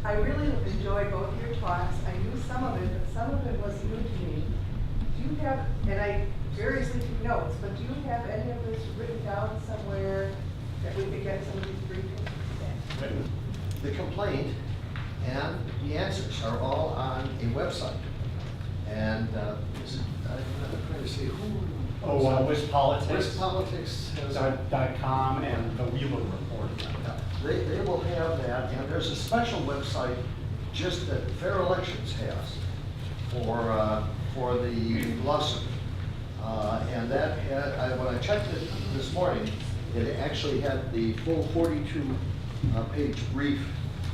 I really enjoyed both of your talks. I knew some of it, but some of it was new to me. Do you have, and I variously took notes, but do you have any of this written down somewhere that we could get some of these briefings? The complaint and the answers are all on a website. And is it, I'm trying to see who. WisPolitics.com and the Wheeler Report. They will have that, and there's a special website just that Fair Elections has for the lawsuit. And that had, when I checked it this morning, it actually had the full 42-page brief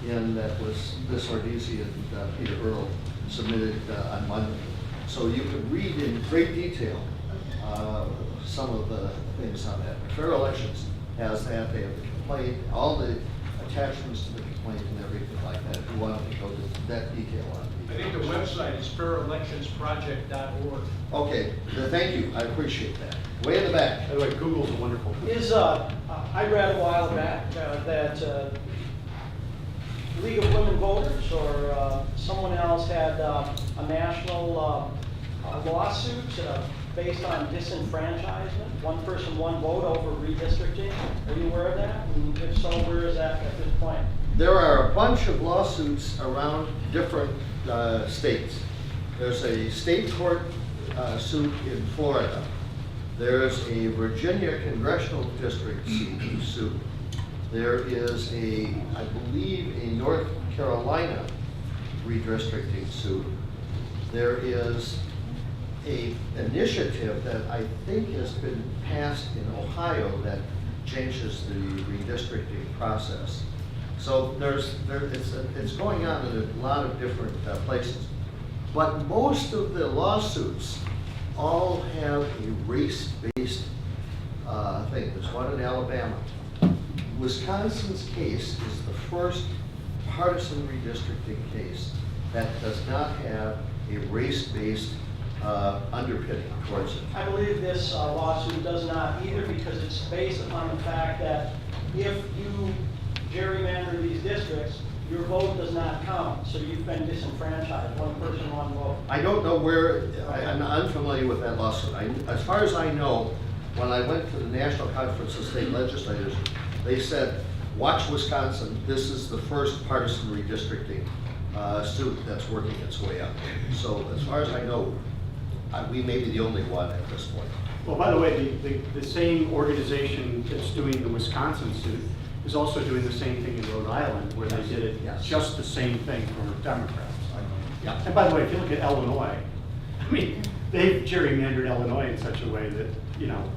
in that was Ms. Ordizzi and Peter Earl submitted on Monday. So you could read in great detail some of the things on that. Fair Elections has that. They have the complaint, all the attachments to the complaint and everything like that. If you wanted to go to that detail on it. I think the website is fairelectionsproject.org. Okay, thank you. I appreciate that. Way in the back. By the way, Google's a wonderful tool. I read a while back that League of Women Voters or someone else had a national lawsuit based on disenfranchisement, one person, one vote over redistricting. Are you aware of that? And if so, where is that at this point? There are a bunch of lawsuits around different states. There's a state court suit in Florida. There's a Virginia congressional district suit. There is I believe, a North Carolina redistricting suit. There is an initiative that I think has been passed in Ohio that changes the redistricting process. So it's going on in a lot of different places. But most of the lawsuits all have a race-based thing. There's one in Alabama. Wisconsin's case is the first partisan redistricting case that does not have a race-based underpinning towards it. I believe this lawsuit does not either, because it's based upon the fact that if you gerrymander these districts, your vote does not count, so you've been disenfranchised, one person, one vote. I don't know where, I'm unfamiliar with that lawsuit. As far as I know, when I went to the National Conference of State Legislators, they said, watch Wisconsin, this is the first partisan redistricting suit that's working its way up. So as far as I know, we may be the only one at this point. Well, by the way, the same organization that's doing the Wisconsin suit is also doing the same thing in Rhode Island, where they did it just the same thing for Democrats. Yeah. And by the way, if you look at Illinois, I mean, they've gerrymandered Illinois in such a way that, you know,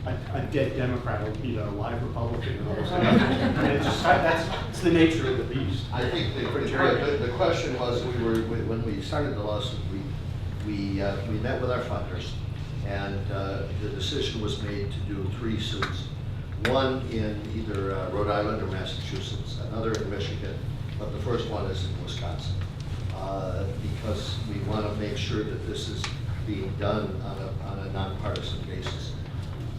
a dead Democrat will beat a live Republican. And all those things. And it's just, that's the nature of the beast. I think the question was, when we started the lawsuit, we met with our funders, and the decision was made to do 3 suits. One in either Rhode Island or Massachusetts, another in Michigan, but the first one is in Wisconsin. Because we want to make sure that this is being done on a nonpartisan basis.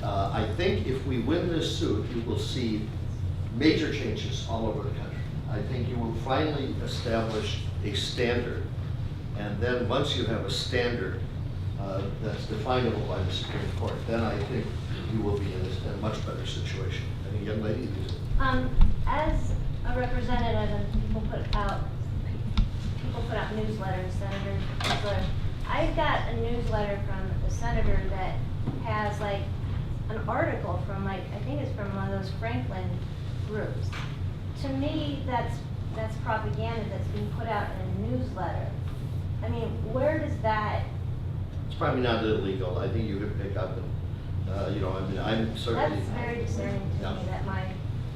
I think if we win this suit, you will see major changes all over the country. I think you will finally establish a standard, and then once you have a standard that's definable by the Supreme Court, then I think you will be in a much better situation. Any young lady? As a representative, and people put out newsletters, senators, newsletters. I've got a newsletter from a senator that has like an article from I think it's from one of those Franklin groups. To me, that's propaganda that's being put out in a newsletter. I mean, where does that? It's probably not illegal. I think you could pick up and, you know, I mean, I'm certainly. That's very discerning to me that my.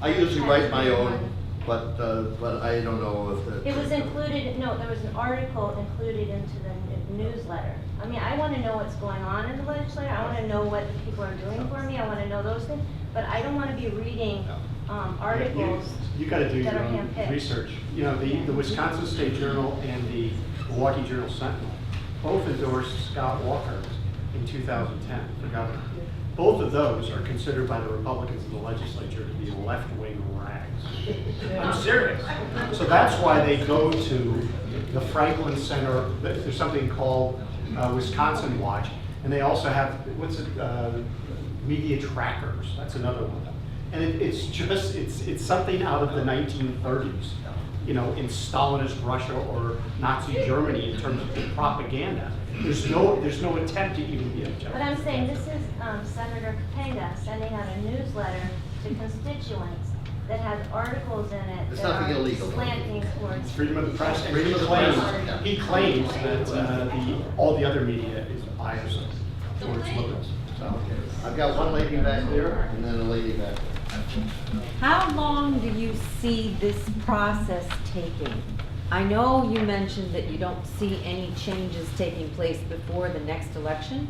I usually write my own, but I don't know if the. It was included, no, there was an article included into the newsletter. I mean, I want to know what's going on in the legislature. I want to know what people are doing for me. I want to know those things. But I don't want to be reading articles You got to do that your are own handpicked. research. You know, the Wisconsin State Journal and the Milwaukee Journal Sentinel both endorsed Scott Walker in 2010 for governor. Both of those are considered by the Republicans in the legislature to be left-wing rags. I'm serious. So that's why they go to the Franklin Center. There's something called Wisconsin Watch, and they also have, what's it, Media Trackers. That's another one. And it's just, it's something out of the 1930s, you know, in Stalinist Russia or Nazi Germany in terms of the propaganda. There's no attempt to even be objective. But I'm saying this is Senator Kapanga sending out a newsletter to constituents that has articles in it It's that nothing are illegal. slanting towards. It's freedom of the press. And Freedom of the press. He claims that all the other media is biased towards liberals. So, I've got one lady back there and then a lady back there. How long do you see this process taking? I know you mentioned that you don't see any changes taking place before the next election,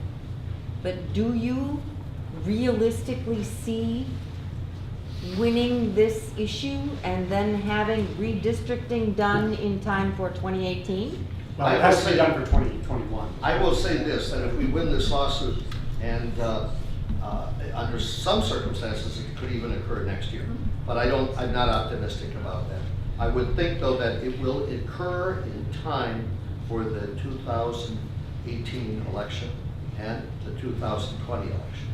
but do you realistically see winning this issue and then having redistricting done in time for 2018? well, it has to be done for 2021. I will say this, that if we win this lawsuit, and under some circumstances, it could even occur next year. But I'm not optimistic about that. I would think, though, that it will occur in time for the 2018 election and the 2020 election.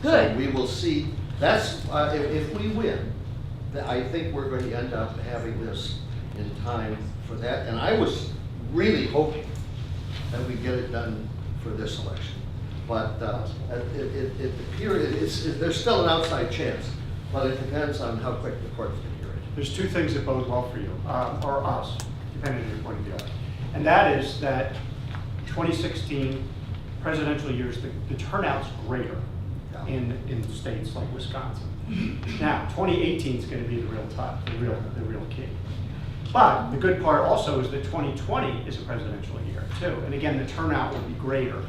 Good. So we will see, that's, if we win, I think we're going to end up having this in time for that. And I was really hoping that we get it done for this election. But it appears, there's still an outside chance, but it depends on how quick the courts can hear it. There's two things that bode well for you, or us, depending on your point of view. And that is that 2016 presidential years, the turnout's greater in states like Wisconsin. Now, 2018 is going to be the real top, the real key. But the good part also is that 2020 is a presidential year too. And again, the turnout will be greater.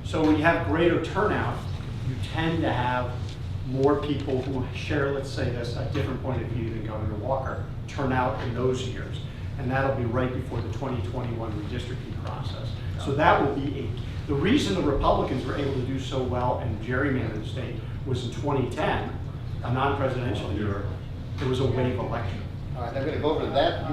So when you have greater turnout, you tend to have more people who share, let's say this, a different point of view than Governor Walker, turn out in those years. And that'll be right before the 2021 redistricting process. So that will be the reason the Republicans were able to do so well and gerrymander the state was in 2010, a non-presidential year, there was a wave election. All right, I'm going to go over to that.